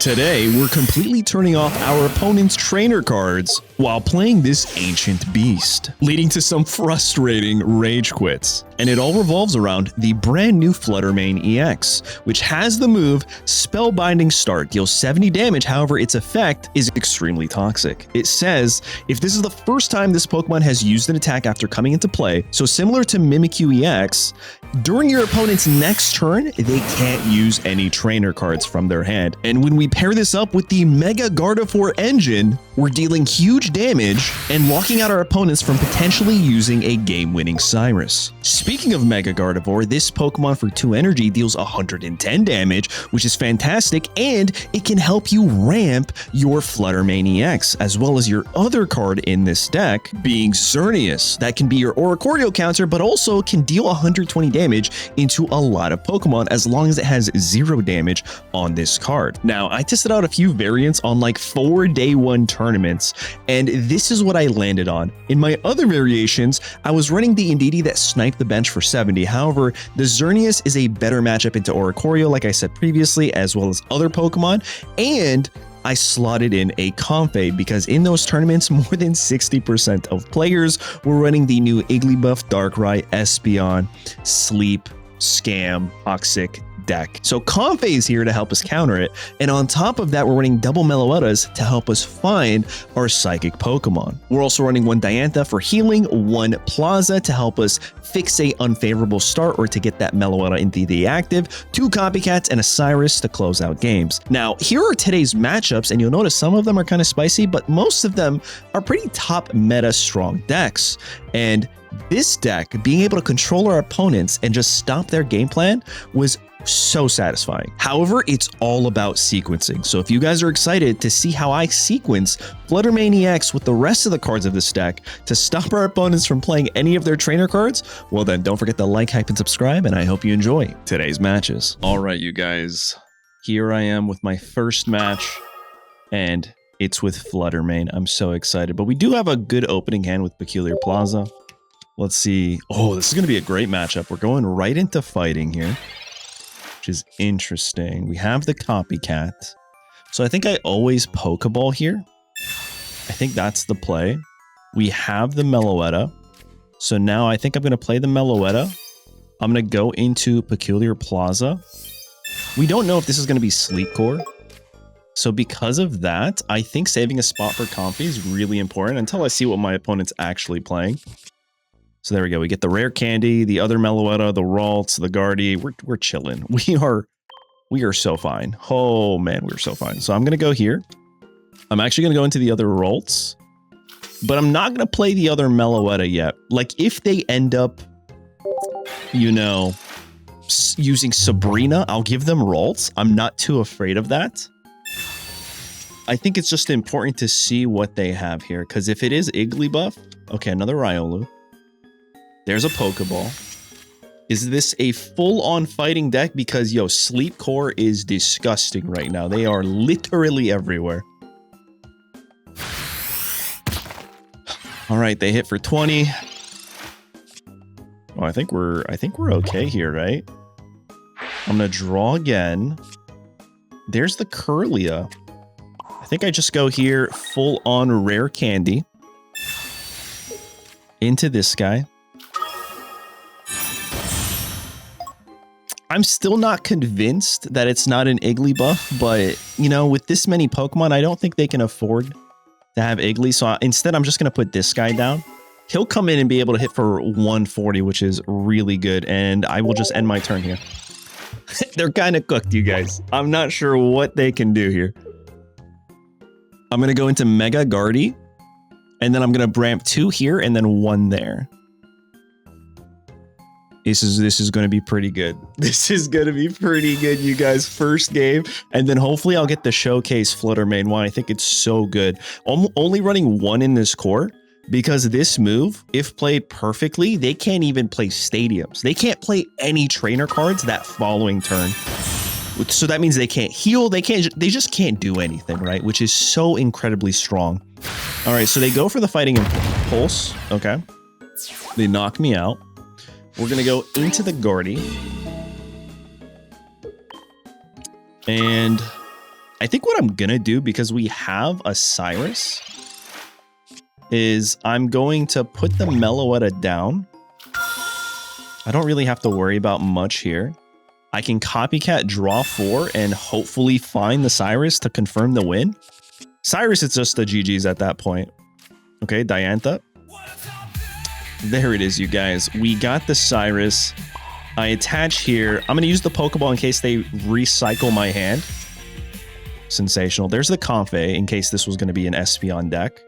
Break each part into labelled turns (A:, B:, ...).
A: Today, we're completely turning off our opponent's trainer cards while playing this ancient beast, leading to some frustrating rage quits. And it all revolves around the brand new Fliutter Mane EX, which has the move Spellbinding Start, deals 70 damage, however its effect is extremely toxic. It says, if this is the first time this Pokemon has used an attack after coming into play, so similar to Mimikyu EX, during your opponent's next turn, they can't use any trainer cards from their hand. And when we pair this up with the Mega Gardevoir engine, we're dealing huge damage and locking out our opponents from potentially using a game-winning Cyrus. Speaking of Mega Gardevoir, this Pokemon for 2 energy deals 110 damage, which is fantastic, and it can help you ramp your Fliutter Mane EX, as well as your other card in this deck, being Xerneas. That can be your Oricorio counter, but also can deal 120 damage into a lot of Pokemon as long as it has 0 damage on this card. Now, I tested out a few variants on like 4 day 1 tournaments, and this is what I landed on. In my other variations, I was running the Indeedee that sniped the bench for 70. However, the Xerneas is a better matchup into Oricorio, like I said previously, as well as other Pokemon, and I slotted in a Comfey because in those tournaments, more than 60% of players were running the new Igglybuff, Darkrai, Espeon, Sleep, Scam, Toxic deck. So Comfey is here to help us counter it, and on top of that, we're running double Meloettas to help us find our Psychic Pokemon. We're also running 1 Diantha for healing, 1 Plaza to help us fix a unfavorable start or to get that Meloetta into the active, 2 Copycats, and a Cyrus to close out games. Now, here are today's matchups, and you'll notice some of them are kind of spicy, but most of them are pretty top meta strong decks. And this deck, being able to control our opponents and just stop their game plan, was so satisfying. However, it's all about sequencing. So if you guys are excited to see how I sequence Fliutter Mane EX with the rest of the cards of this deck to stop our opponents from playing any of their trainer cards, well then don't forget to like, hype, and subscribe, and I hope you enjoy today's matches. All right, you guys, here I am with my first match, and it's with Fliutter Mane. I'm so excited, but we do have a good opening hand with Peculiar Plaza. Let's see. Oh, this is going to be a great matchup. We're going right into fighting here, which is interesting. We have the Copycat. So I think I always Pokeball here. I think that's the play. We have the Meloetta. So now I think I'm going to play the Meloetta. I'm going to go into Peculiar Plaza. We don't know if this is going to be Sleep Core. So because of that, I think saving a spot for Comfey is really important until I see what my opponent's actually playing. So there we go. We get the rare candy, the other Meloetta, the Ralts, the Guardy. We're chilling. We are so fine. Oh man, we're so fine. So I'm gonna go here. I'm actually gonna go into the other Ralts, but I'm not gonna play the other Meloetta yet. Like if they end up, you know, using Sabrina, I'll give them Ralts. I'm not too afraid of that. I think it's just important to see what they have here, because if it is Igglybuff, okay, another Riolu. There's a Pokeball. Is this a full-on fighting deck? Because, yo, Sleep Core is disgusting right now. They are literally everywhere. All right, they hit for 20. Oh, I think we're okay here, right? I'm gonna draw again. There's the Kirlia. I think I just go here, full-on rare candy. Into this guy. I'm still not convinced that it's not an Igglybuff, but, you know, with this many Pokemon, I don't think they can afford to have Iggly. So instead, I'm just going to put this guy down. He'll come in and be able to hit for 140, which is really good. And I will just end my turn here. They're kind of cooked, you guys. I'm not sure what they can do here. I'm going to go into Mega Gardevoir, and then I'm going to Bramp 2 here and then 1 there. This is going to be pretty good. This is going to be pretty good, you guys. First game. And then hopefully I'll get the showcase Fliutter Mane. Why I think it's so good. I'm only running 1 in this core because this move, if played perfectly, they can't even play stadiums. They can't play any trainer cards that following turn. So that means they can't heal. They just can't do anything, right? Which is so incredibly strong. All right, so they go for the Fighting Impulse. Okay. They knock me out. We're going to go into the Guardy. And I think what I'm gonna do, because we have a Cyrus, is I'm going to put the Meloetta down. I don't really have to worry about much here. I can copycat draw 4 and hopefully find the Cyrus to confirm the win. Cyrus, it's just the GG's at that point. Okay, Diantha. There it is, you guys. We got the Cyrus. I attach here. I'm going to use the Pokeball in case they recycle my hand. Sensational. There's the Comfey in case this was going to be an Espeon deck.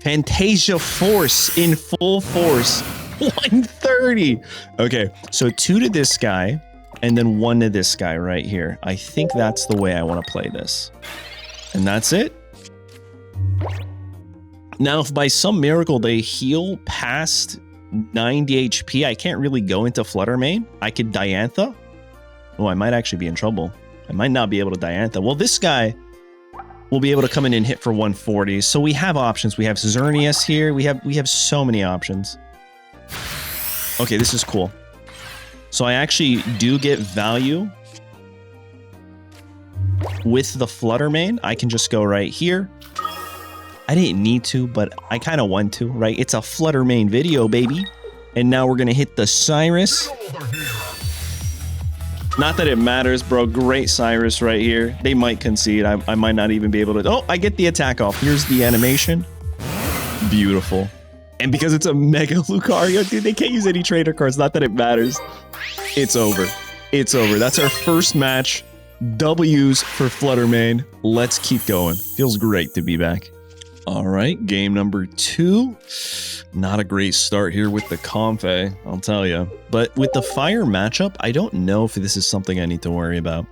A: Fantasia Force in full force. 130. Okay, so 2 to this guy. And then 1 to this guy right here. I think that's the way I want to play this. And that's it. Now, if by some miracle they heal past 90 HP, I can't really go into Fliutter Mane. I could Diantha. Oh, I might actually be in trouble. I might not be able to Diantha. Well, this guy will be able to come in and hit for 140. So we have options. We have Xerneas here. We have so many options. Okay, this is cool. So I actually do get value with the Fliutter Mane. I can just go right here. I didn't need to, but I kind of want to, right? It's a Fliutter Mane video, baby. And now we're going to hit the Cyrus. Not that it matters, bro. Great Cyrus right here. They might concede. I might not even be able to... Oh, I get the attack off. Here's the animation. Beautiful. And because it's a Mega Lucario, dude, they can't use any trainer cards. Not that it matters. It's over. It's over. That's our first match. W's for Fliutter Mane. Let's keep going. Feels great to be back. All right, game number 2. Not a great start here with the Comfey, I'll tell you. But with the fire matchup, I don't know if this is something I need to worry about.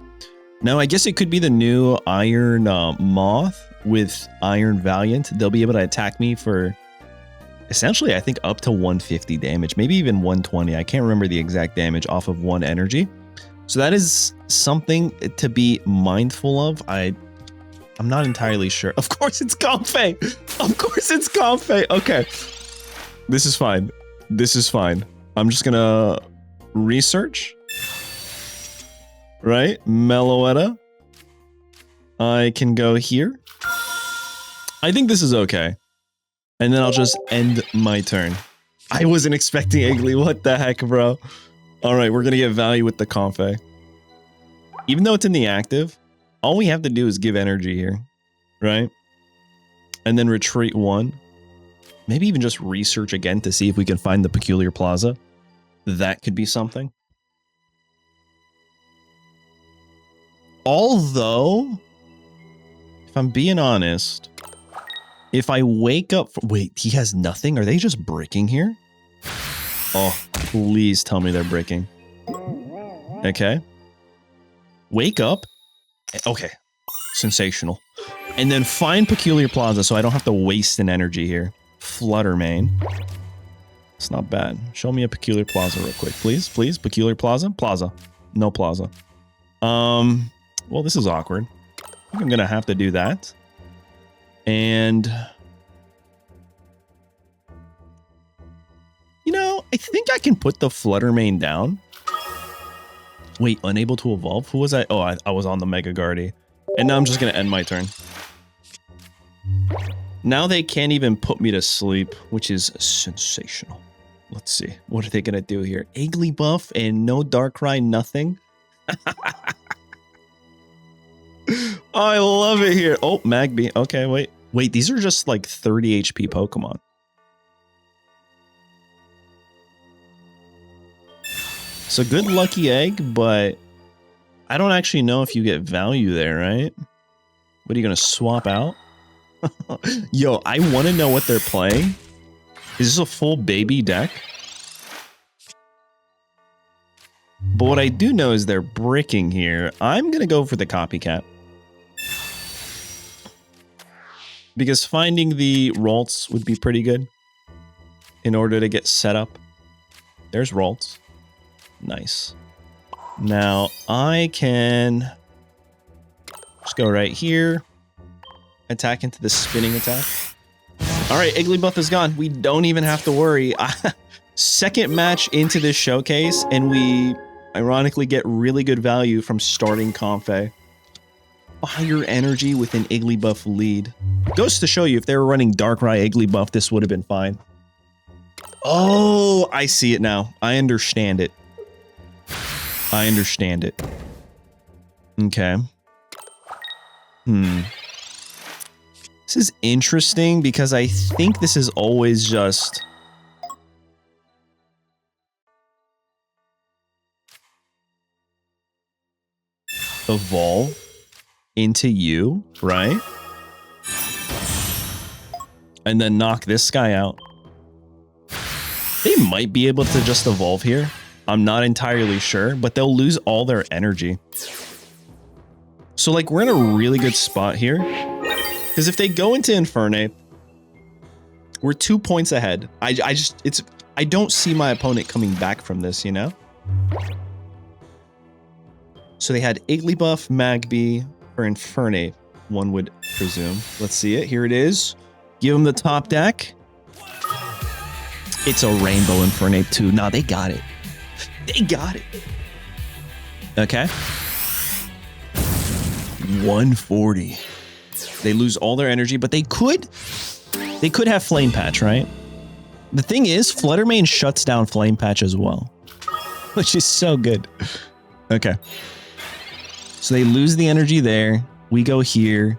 A: Now, I guess it could be the new Iron Moth with Iron Valiant. They'll be able to attack me for... essentially, I think up to 150 damage, maybe even 120. I can't remember the exact damage off of 1 energy. So that is something to be mindful of. I'm not entirely sure. Of course it's Comfey. Of course it's Comfey. Okay. This is fine. This is fine. I'm just gonna research. Right? Meloetta. I can go here. I think this is okay. And then I'll just end my turn. I wasn't expecting Iggly. What the heck, bro? All right, we're going to get value with the Comfey. Even though it's in the active, all we have to do is give energy here, right? And then retreat 1. Maybe even just research again to see if we can find the Peculiar Plaza. That could be something. Although, if I'm being honest... if I wake up... wait, he has nothing? Are they just bricking here? Oh, please tell me they're bricking. Okay. Wake up. Okay. Sensational. And then find Peculiar Plaza so I don't have to waste an energy here. Fliutter Mane. It's not bad. Show me a Peculiar Plaza real quick, please. Please, Peculiar Plaza? Plaza. No Plaza. Well, this is awkward. I think I'm going to have to do that. And, you know, I think I can put the Fliutter Mane down. Wait, unable to evolve? Who was I? Oh, I was on the Mega Gardevoir. And now I'm just going to end my turn. Now they can't even put me to sleep, which is sensational. Let's see. What are they going to do here? Iggly buff and no Darkrai, nothing? I love it here. Oh, Magby. Okay, wait. Wait, these are just like 30 HP Pokemon. So good lucky egg, but I don't actually know if you get value there, right? What are you going to swap out? Yo, I want to know what they're playing. Is this a full baby deck? But what I do know is they're bricking here. I'm going to go for the copycat. Because finding the Ralts would be pretty good in order to get set up. There's Ralts. Nice. Now I can just go right here. Attack into the spinning attack. All right, Igglybuff is gone. We don't even have to worry. Second match into this showcase, and we ironically get really good value from starting Comfey. Fire Energy with an Igglybuff lead. Goes to show you, if they were running Darkrai Igglybuff, this would have been fine. Oh, I see it now. I understand it. I understand it. Okay. This is interesting because I think this is always just... evolve into you, right? And then knock this guy out. They might be able to just evolve here. I'm not entirely sure, but they'll lose all their energy. So, like, we're in a really good spot here. Because if they go into Infernape, we're 2 points ahead. I don't see my opponent coming back from this, you know? So they had Igglybuff, Magby, or Infernape, one would presume. Let's see it. Here it is. Give them the top deck. It's a Rainbow Infernape too. Nah, they got it. They got it. Okay. 140. They lose all their energy, but they could have Flame Patch, right? The thing is, Fliutter Mane shuts down Flame Patch as well, which is so good. Okay. So they lose the energy there. We go here.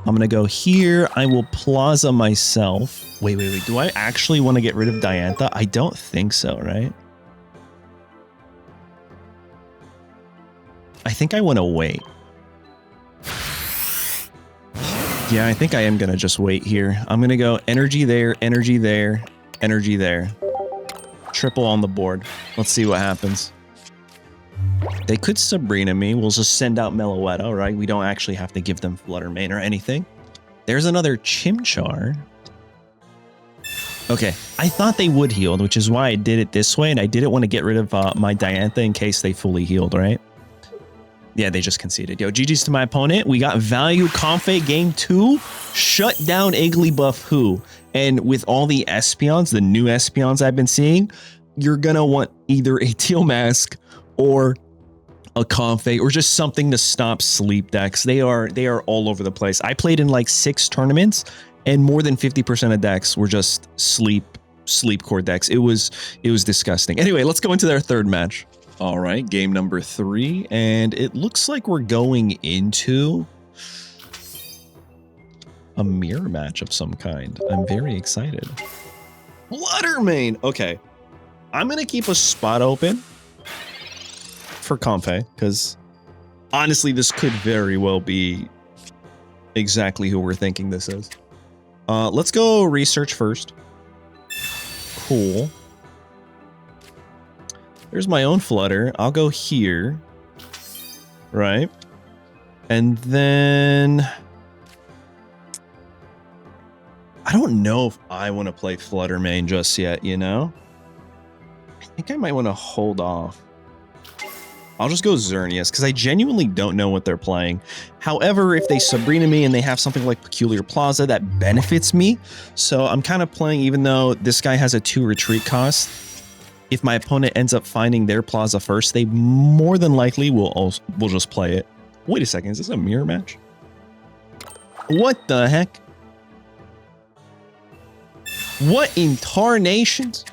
A: I'm going to go here. I will Plaza myself. Wait. Do I actually want to get rid of Diantha? I don't think so, right? I think I want to wait. Yeah, I think I am going to just wait here. I'm going to go energy there, energy there, energy there. Triple on the board. Let's see what happens. They could Sabrina me. We'll just send out Meloetta, right? We don't actually have to give them Flutter Mane or anything. There's another Chimchar. Okay, I thought they would heal, which is why I did it this way, and I didn't want to get rid of my Diantha in case they fully healed, right? Yeah, they just conceded. Yo, GG's to my opponent. We got value. Comfey game 2. Shut down Igglybuff who? And with all the Espeons, the new Espeons I've been seeing, you're going to want either a Teal Mask or a Comfey or just something to stop sleep decks. They are all over the place. I played in like 6 tournaments and more than 50% of decks were just sleep core decks. It was disgusting. Anyway, let's go into their third match. All right, game number 3, and it looks like we're going into a mirror match of some kind. I'm very excited. Flutter Mane. Okay, I'm gonna keep a spot open for Comfey because honestly, this could very well be exactly who we're thinking this is. Let's go research first. Cool. There's my own Flutter. I'll go here. Right. And then I don't know if I want to play Flutter Mane just yet, you know? I think I might want to hold off. I'll just go Xerneas because I genuinely don't know what they're playing. However, if they Sabrina me and they have something like Peculiar Plaza, that benefits me. So I'm kind of playing, even though this guy has a 2 retreat cost. If my opponent ends up finding their Plaza first, they more than likely will just play it. Wait a second, is this a mirror match? What the heck? What in tarnations?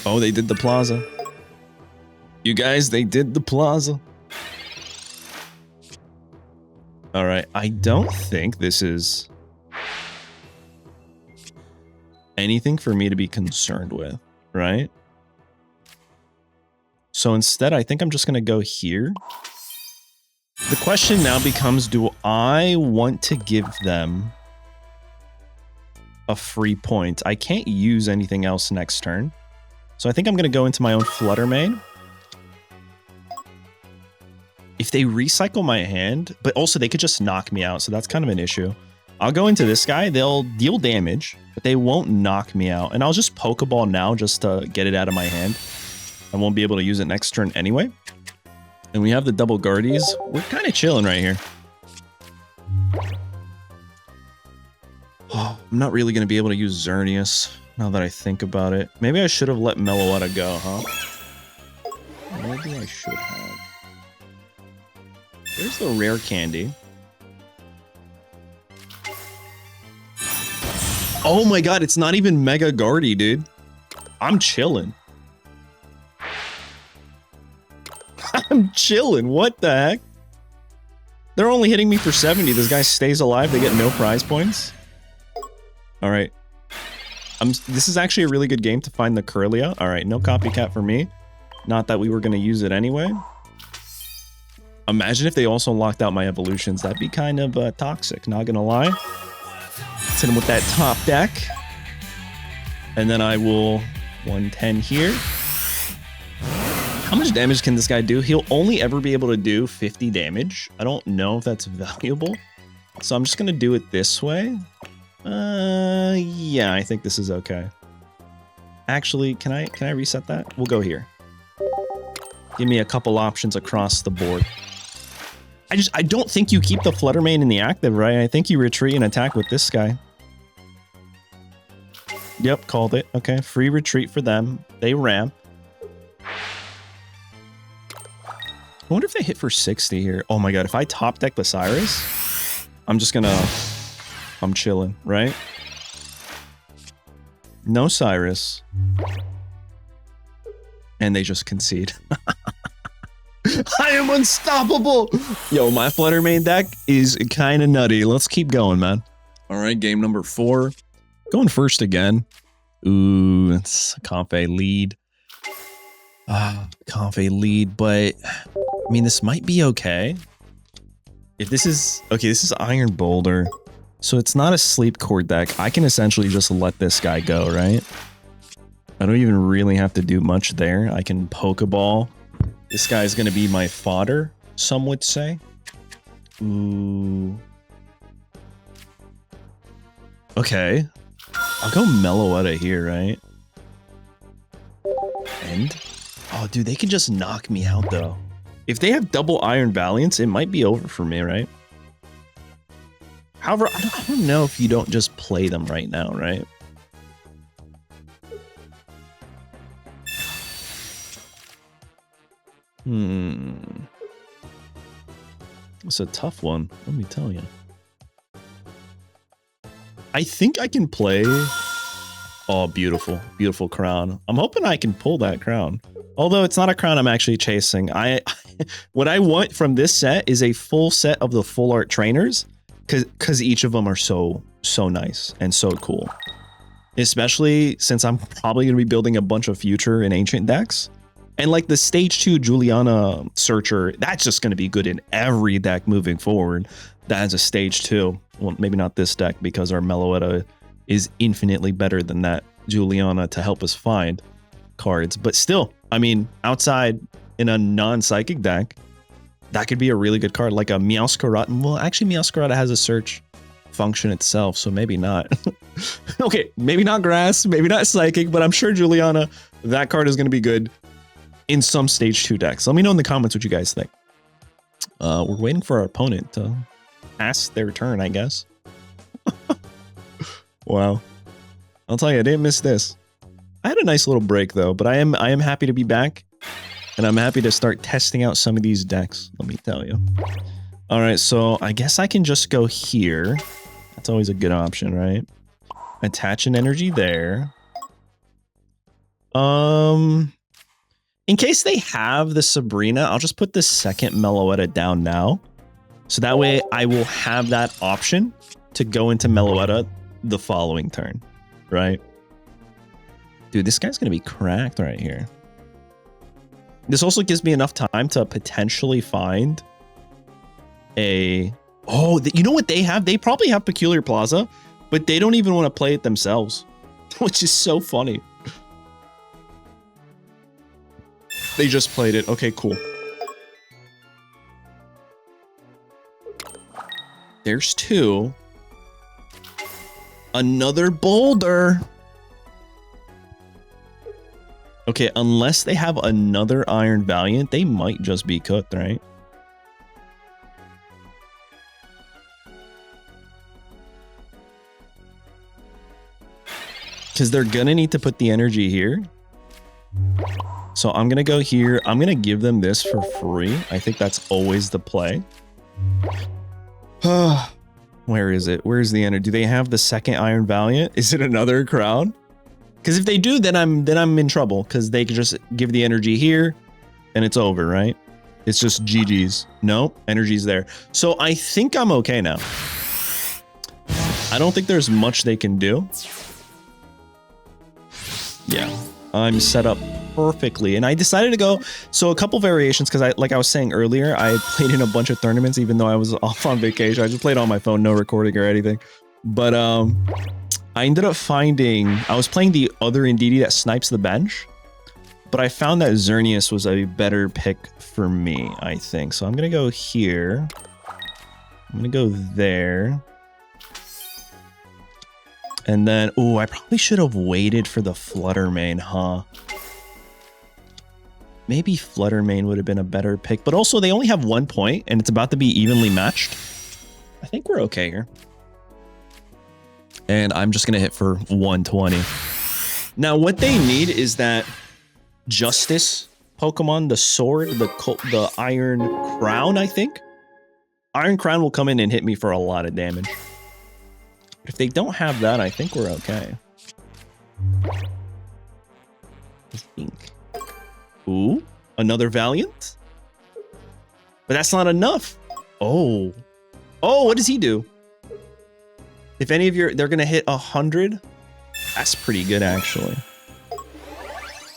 A: Oh, they did the Plaza. You guys, they did the Plaza. All right, I don't think this is anything for me to be concerned with, right? So instead, I think I'm just going to go here. The question now becomes, do I want to give them a free point? I can't use anything else next turn. So I think I'm going to go into my own Flutter Mane. If they recycle my hand, but also they could just knock me out, so that's kind of an issue. I'll go into this guy. They'll deal damage, but they won't knock me out. And I'll just Pokeball now just to get it out of my hand. I won't be able to use it next turn anyway. And we have the double Guardies. We're kind of chilling right here. Oh, I'm not really going to be able to use Xerneas now that I think about it. Maybe I should have let Meloetta go, huh? maybe I should have. There's the rare candy. Oh my god, it's not even Mega Gardevoir, dude. I'm chilling. I'm chilling. What the heck? They're only hitting me for 70. This guy stays alive. They get no prize points. All right. This is actually a really good game to find the Curlia. All right, no copycat for me. Not that we were going to use it anyway. Imagine if they also locked out my evolutions. That'd be kind of toxic, not going to lie. Let's hit him with that top deck. And then I will 110 here. How much damage can this guy do? He'll only ever be able to do 50 damage. I don't know if that's valuable. So I'm just going to do it this way. Yeah, I think this is okay. Actually, can I reset that? We'll go here. Give me a couple options across the board. I don't think you keep the Fliutter Mane in the active, right? I think you retreat and attack with this guy. Yep, called it. Okay, free retreat for them. They ramp. I wonder if they hit for 60 here. Oh my god, if I top deck the Cyrus, I'm chilling, right? No Cyrus. And they just concede. I am unstoppable! Yo, my Fliutter Mane deck is kind of nutty. Let's keep going, man. All right, game number 4. Going first again. Ooh, it's a Comfey lead. Comfey lead, but I mean, this might be okay. If this is... Okay, this is Iron Boulder. So it's not a sleep core deck. I can essentially just let this guy go, right? I don't even really have to do much there. I can Pokeball. This guy's going to be my fodder, some would say. Ooh. Okay. I'll go Meloetta here, right? And... Oh, dude, they can just knock me out, though. If they have double Iron Valiance, it might be over for me, right? However, I don't know if you don't just play them right now, right? It's a tough one, let me tell you. I think I can play... Oh, beautiful. Beautiful crown. I'm hoping I can pull that crown. Although it's not a crown I'm actually chasing. What I want from this set is a full set of the full art trainers. Because each of them are so nice and so cool. Especially since I'm probably going to be building a bunch of future and ancient decks. And like the stage 2 Juliana Searcher, that's just going to be good in every deck moving forward. That has a stage 2. Well, maybe not this deck because our Meloetta is infinitely better than that Juliana to help us find cards. But still, I mean, outside in a non-psychic deck, that could be a really good card, like a Meowscarada. Well, actually, Meowscarada has a search function itself, so maybe not. Okay, maybe not grass, maybe not psychic, but I'm sure Juliana, that card is going to be good in some stage 2 decks. Let me know in the comments what you guys think. We're waiting for our opponent to pass their turn, I guess. Wow. I'll tell you, I didn't miss this. I had a nice little break, though, but I am happy to be back. And I'm happy to start testing out some of these decks, let me tell you. All right, so I guess I can just go here. That's always a good option, right? Attach an energy there. In case they have the Sabrina, I'll just put the second Meloetta down now. So that way I will have that option to go into Meloetta the following turn, right? Dude, this guy's going to be cracked right here. This also gives me enough time to potentially find a... Oh, you know what they have? They probably have Peculiar Plaza, but they don't even want to play it themselves, which is so funny. They just played it. Okay, cool. There's 2. Another boulder. Okay, unless they have another Iron Valiant, they might just be cooked, right? Because they're gonna need to put the energy here. So I'm going to go here. I'm going to give them this for free. I think that's always the play. Where is it? Where's the energy? Do they have the second Iron Valiant? Is it another crown? Because if they do, then I'm in trouble. Because they could just give the energy here, and it's over, right? It's just GG's. No, energy's there. So I think I'm okay now. I don't think there's much they can do. Yeah, I'm set up perfectly. And I decided to go, so a couple variations, because like I was saying earlier, I played in a bunch of tournaments, even though I was off on vacation. I just played on my phone, no recording or anything. But I ended up finding, I was playing the other Indeedee that snipes the bench, but I found that Xerneas was a better pick for me, I think. So I'm going to go here. I'm going to go there. And then, oh, I probably should have waited for the Fliutter Mane, huh? Maybe Fliutter Mane would have been a better pick, but also they only have 1 point and it's about to be evenly matched. I think we're okay here. And I'm just going to hit for 120. Now, what they need is that Justice Pokemon, the sword, the Iron Crown, I think. Iron Crown will come in and hit me for a lot of damage. But if they don't have that, I think we're okay. I think. Ooh, another Valiant? But that's not enough. Oh. Oh, what does he do? If any of they're going to hit 100. That's pretty good, actually.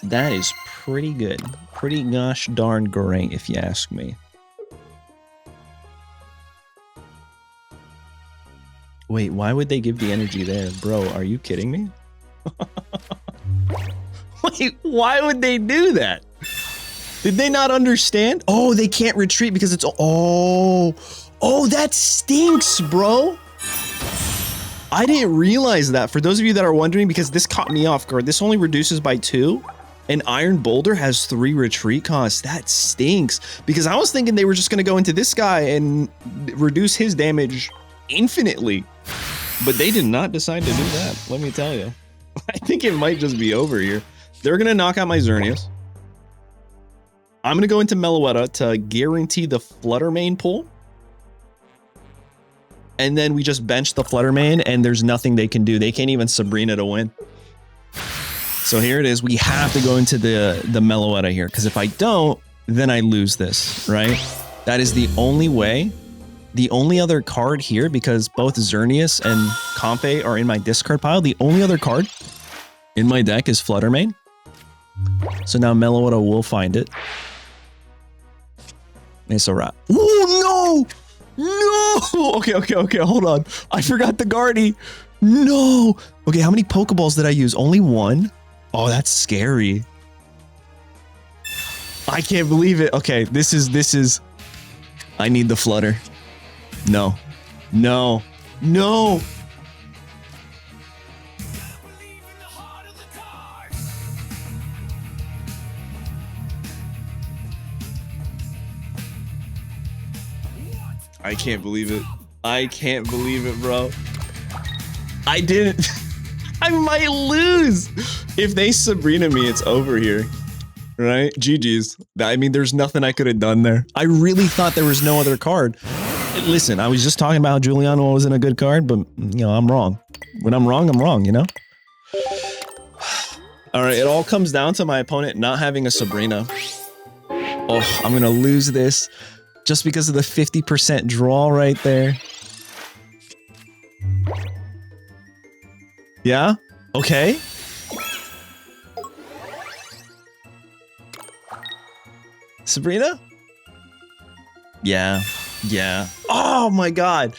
A: That is pretty good. Pretty gosh darn great, if you ask me. Wait, why would they give the energy there? Bro, are you kidding me? Wait, why would they do that? Did they not understand? Oh, they can't retreat because it's... Oh, that stinks, bro. I didn't realize that. For those of you that are wondering, because this caught me off guard, this only reduces by 2. And Iron Boulder has 3 retreat costs. That stinks. Because I was thinking they were just going to go into this guy and reduce his damage infinitely. But they did not decide to do that, let me tell you. I think it might just be over here. They're going to knock out my Xerneas. I'm going to go into Meloetta to guarantee the Flutter Mane pull. And then we just bench the Flutter Mane, and there's nothing they can do. They can't even Sabrina to win. So here it is. We have to go into the Meloetta here, because if I don't, then I lose this, right? That is the only way. The only other card here, because both Xerneas and Comfey are in my discard pile, the only other card in my deck is Flutter Mane. So now Meloetta will find it. It's a wrap. Oh, no! No! Okay, hold on. I forgot the Guardy. No! Okay, how many Pokeballs did I use? Only 1? Oh, that's scary. I can't believe it. Okay, this is... I need the Flutter. No. No. No! I can't believe it. I can't believe it, bro. I didn't... I might lose! If they Sabrina me, it's over here. Right? GG's. I mean, there's nothing I could have done there. I really thought there was no other card. Listen, I was just talking about how Giuliano wasn't a good card, but, you know, I'm wrong. When I'm wrong, you know? All right, it all comes down to my opponent not having a Sabrina. Oh, I'm going to lose this just because of the 50% draw right there. Yeah? Okay. Sabrina? Yeah. Yeah. Oh my god.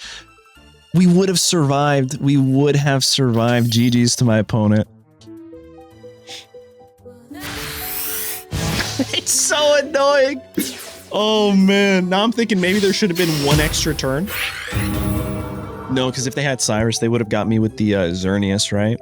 A: We would have survived. We would have survived. GG's to my opponent. It's so annoying. Oh man. Now I'm thinking maybe there should have been 1 extra turn. No, because if they had Cyrus, they would have got me with the Xerneas, right?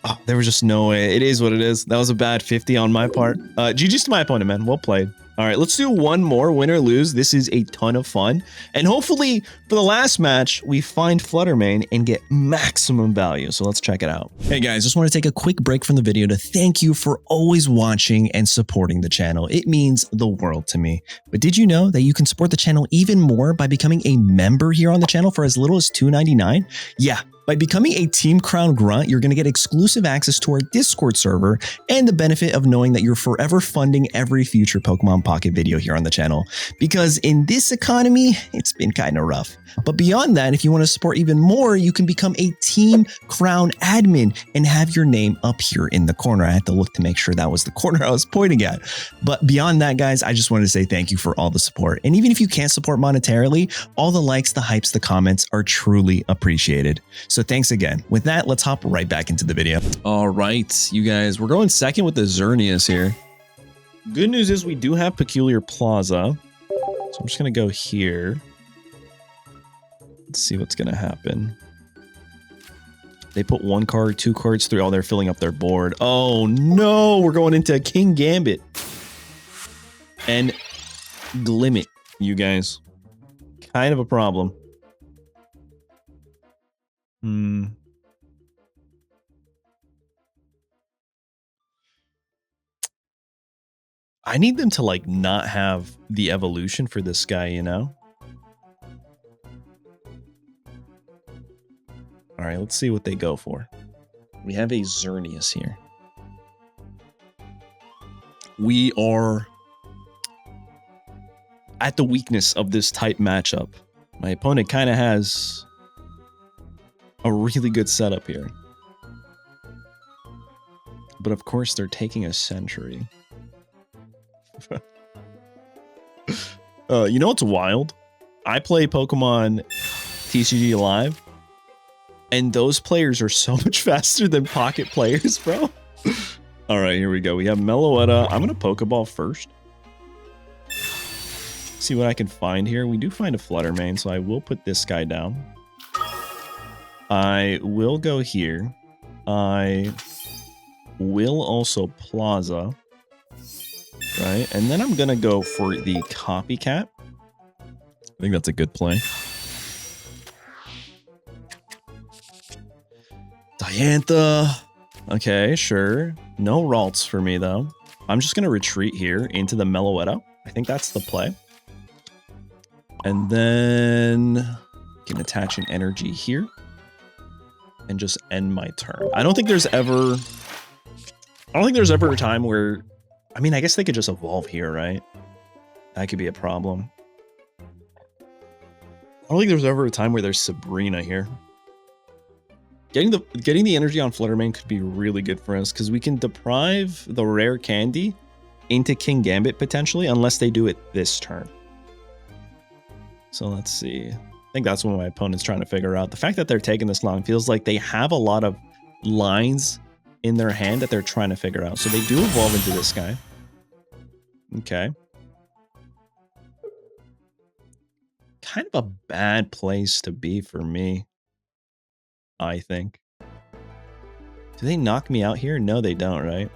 A: Oh, there was just no way. It is what it is. That was a bad 50 on my part. GG's to my opponent, man. Well played. All right, let's do one more, win or lose. This is a ton of fun. And hopefully for the last match, we find Fliutter Mane and get maximum value. So let's check it out. Hey guys, just want to take a quick break from the video to thank you for always watching and supporting the channel. It means the world to me. But did you know that you can support the channel even more by becoming a member here on the channel for as little as $2.99? Yeah. By becoming a Team Crown Grunt, you're going to get exclusive access to our Discord server and the benefit of knowing that you're forever funding every future Pokemon Pocket video here on the channel. Because in this economy, it's been kind of rough. But beyond that, if you want to support even more, you can become a Team Crown admin and have your name up here in the corner. I had to look to make sure that was the corner I was pointing at. But beyond that, guys, I just wanted to say thank you for all the support. And even if you can't support monetarily, all the likes, the hypes, the comments are truly appreciated. So thanks again. With that, let's hop right back into the video. All right, you guys, we're going second with the Xerneas here. Good news is we do have Peculiar Plaza. So I'm just going to go here. Let's see what's going to happen. They put 1 card, 2 cards, 3. Oh, they're filling up their board. Oh, no. We're going into Kingambit. And Glimmet, you guys. Kind of a problem. I need them to, like, not have the evolution for this guy, you know? All right, let's see what they go for. We have a Xerneas here. We are at the weakness of this type matchup. My opponent kind of has a really good setup here. But of course, they're taking a Century. You know what's wild? I play Pokemon TCG Live, and those players are so much faster than Pocket players, bro. All right, here we go. We have Meloetta. I'm going to Pokeball first. See what I can find here. We do find a Flutter Mane, so I will put this guy down. I will go here. I will also Plaza. Right, and then I'm going to go for the Copycat. I think that's a good play. Diantha. Okay, sure. No Ralts for me, though. I'm just going to retreat here into the Meloetta. I think that's the play. And then can attach an energy here and just end my turn. I don't think there's ever a time where, I mean, I guess they could just evolve here, right? That could be a problem. I don't think there's ever a time where there's Sabrina here. Getting the energy on Flitter Mane could be really good for us because we can deprive the rare candy into Kingambit potentially, unless they do it this turn. So let's see. I think that's what my opponent's trying to figure out. The fact that they're taking this long feels like they have a lot of lines in their hand that they're trying to figure out. So they do evolve into this guy. Okay. Kind of a bad place to be for me, I think. Do they knock me out here? No, they don't, right?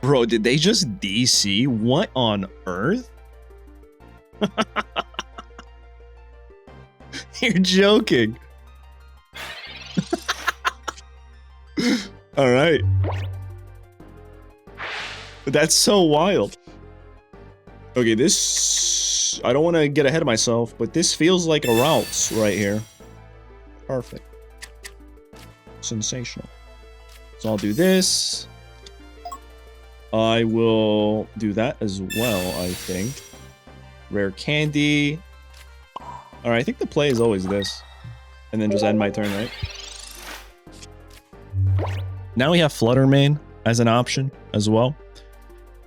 A: Bro, did they just DC? What on earth? You're joking. All right. That's so wild. Okay, this... I don't want to get ahead of myself, but this feels like a routes right here. Perfect. Sensational. So I'll do this. I will do that as well, I think. Rare candy. All right, I think the play is always this. And then just end my turn, right? Now we have Flutter Mane as an option as well.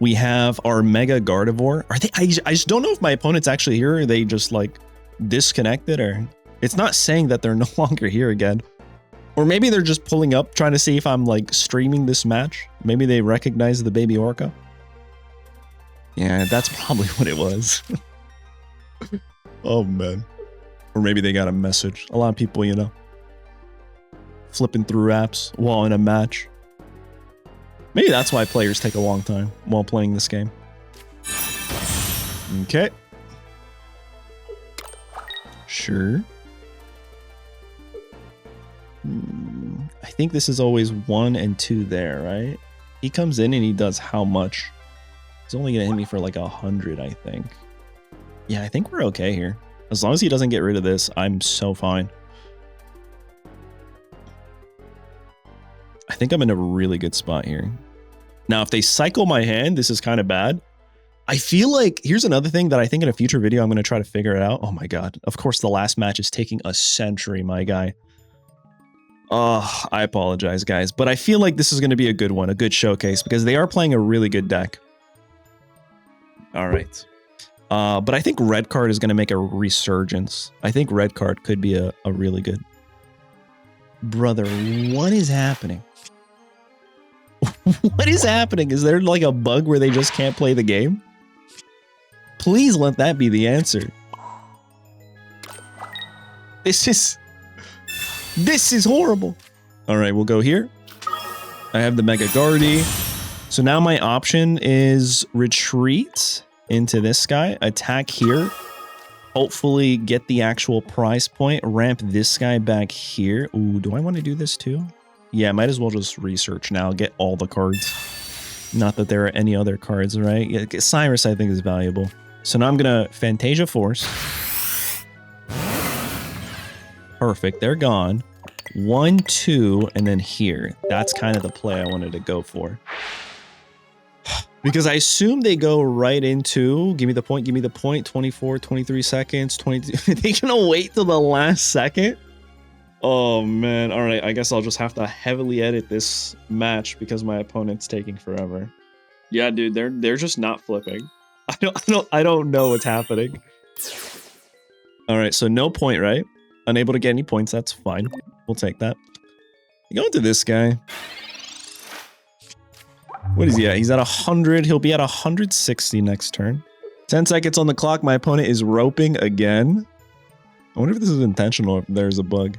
A: We have our Mega Gardevoir. Are they? I just don't know if my opponent's actually here, or are they just like disconnected, or it's not saying that they're no longer here again. Or maybe they're just pulling up, trying to see if I'm like streaming this match. Maybe they recognize the baby orca. Yeah, that's probably what it was. Oh man. Or maybe they got a message. A lot of people, you know, flipping through apps while in a match. Maybe that's why players take a long time while playing this game. Okay. Sure. I think this is always 1 and 2 there, right? He comes in and he does how much? He's only gonna hit me for like 100, I think. Yeah, I think we're okay here. As long as he doesn't get rid of this, I'm so fine. I think I'm in a really good spot here. Now, if they cycle my hand, this is kind of bad. I feel like, here's another thing that I think in a future video, I'm going to try to figure it out. Oh my God. Of course, the last match is taking a century, my guy. Oh, I apologize, guys. But I feel like this is going to be a good one, a good showcase, because they are playing a really good deck. All right. But I think red card is going to make a resurgence. I think red card could be a really good. Brother, what is happening? What is happening? Is there like a bug where they just can't play the game? Please let that be the answer. This is horrible. All right, we'll go here. I have the Mega Gardevoir. So now my option is retreat into this guy, attack here, hopefully get the actual prize point, ramp this guy back here. Ooh, do I want to do this too? Yeah, might as well just research now, get all the cards. Not that there are any other cards, right? Yeah, Cyrus, I think, is valuable. So now I'm going to Fantasia Force. Perfect, they're gone. 1, 2, and then here. That's kind of the play I wanted to go for. Because I assume they go right into, give me the point, 24, 23 seconds, 22. They're going to wait till the last second? Oh, man. All right, I guess I'll just have to heavily edit this match because my opponent's taking forever. Yeah, dude, they're just not flipping. I don't know what's happening. All right, so no point, right? Unable to get any points, that's fine. We'll take that. You go into this guy. What is he at? He's at 100. He'll be at 160 next turn. 10 seconds on the clock. My opponent is roping again. I wonder if this is intentional or if there's a bug.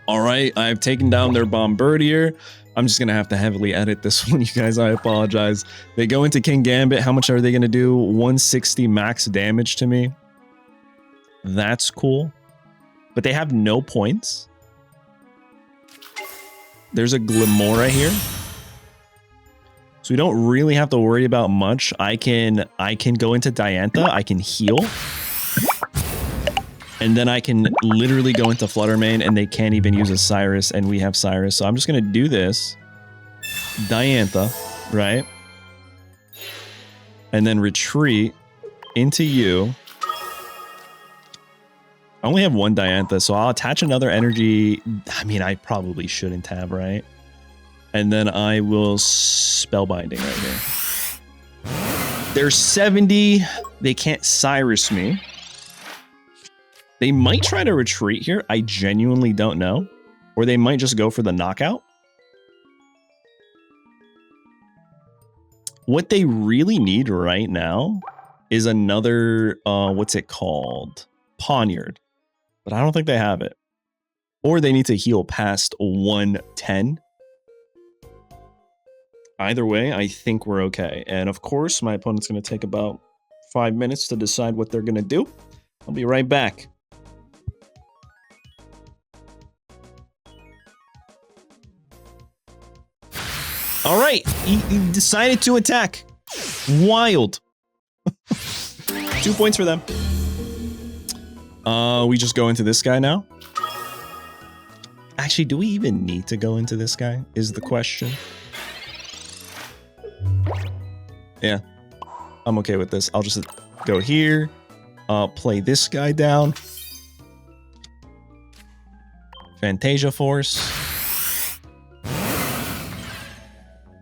A: All right, I've taken down their Bombardier. I'm just going to have to heavily edit this one, you guys. I apologize. They go into King Gambit. How much are they going to do? 160 max damage to me. That's cool. But they have no points. There's a Glimora here. So we don't really have to worry about much. I can go into Diantha. I can heal. And then I can literally go into Fliutter Mane and they can't even use a Cyrus and we have Cyrus. So I'm just going to do this. Diantha, right? And then retreat into you. I only have 1 Diantha, so I'll attach another energy. I mean, I probably shouldn't have, right? And then I will Spellbinding right here. They're 70. They can't Cyrus me. They might try to retreat here. I genuinely don't know. Or they might just go for the knockout. What they really need right now is another, what's it called? Poniard. But I don't think they have it. Or they need to heal past 110. Either way, I think we're okay. And of course, my opponent's going to take about 5 minutes to decide what they're going to do. I'll be right back. All right, he decided to attack. Wild. 2 points for them. We just go into this guy now. Actually, do we even need to go into this guy is the question. Yeah, I'm okay with this. I'll just go here, play this guy down. Fantasia Force.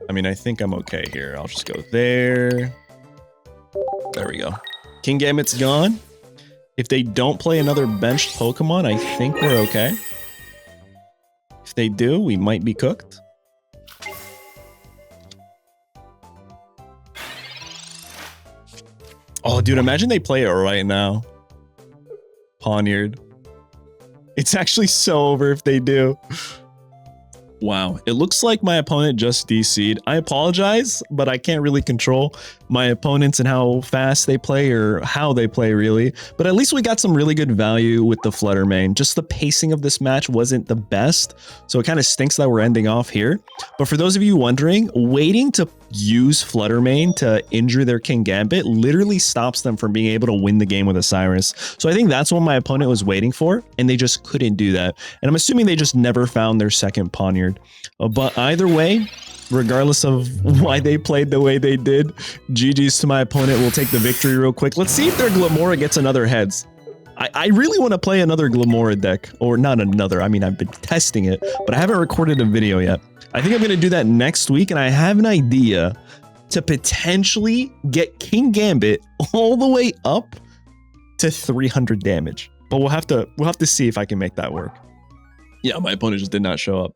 A: I mean, I think I'm okay here. I'll just go there. There we go. King Gambit's gone. If they don't play another benched Pokemon, I think we're okay. If they do, we might be cooked. Oh, dude, imagine they play it right now. Poniard. It's actually so over if they do. Wow, it looks like my opponent just DC'd. I apologize, but I can't really control my opponents and how fast they play or how they play really. But at least we got some really good value with the Fliutter Mane. Just the pacing of this match wasn't the best, so it kind of stinks that we're ending off here. But for those of you wondering, waiting to use Fliutter Mane to injure their King Gambit literally stops them from being able to win the game with Osiris. So I think that's what my opponent was waiting for, and they just couldn't do that. And I'm assuming they just never found their second Poniard. But either way, regardless of why they played the way they did, GG's to my opponent. We'll take the victory real quick. Let's see if their Glamora gets another heads. I really want to play another Glamora deck, or not another. I mean, I've been testing it, but I haven't recorded a video yet. I think I'm going to do that next week, and I have an idea to potentially get King Gambit all the way up to 300 damage. But we'll have to see if I can make that work. Yeah, my opponent just did not show up.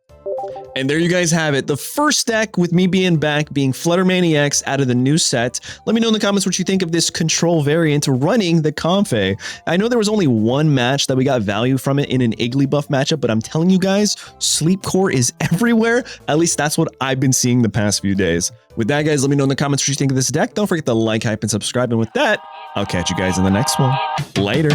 A: And there you guys have it. The first deck with me being back being Fliutter Mane EX out of the new set. Let me know in the comments what you think of this control variant running the Comfey. I know there was only one match that we got value from it in an Igglybuff matchup, but I'm telling you guys, Sleep Core is everywhere. At least that's what I've been seeing the past few days. With that, guys, let me know in the comments what you think of this deck. Don't forget to like, hype, and subscribe. And with that, I'll catch you guys in the next one. Later.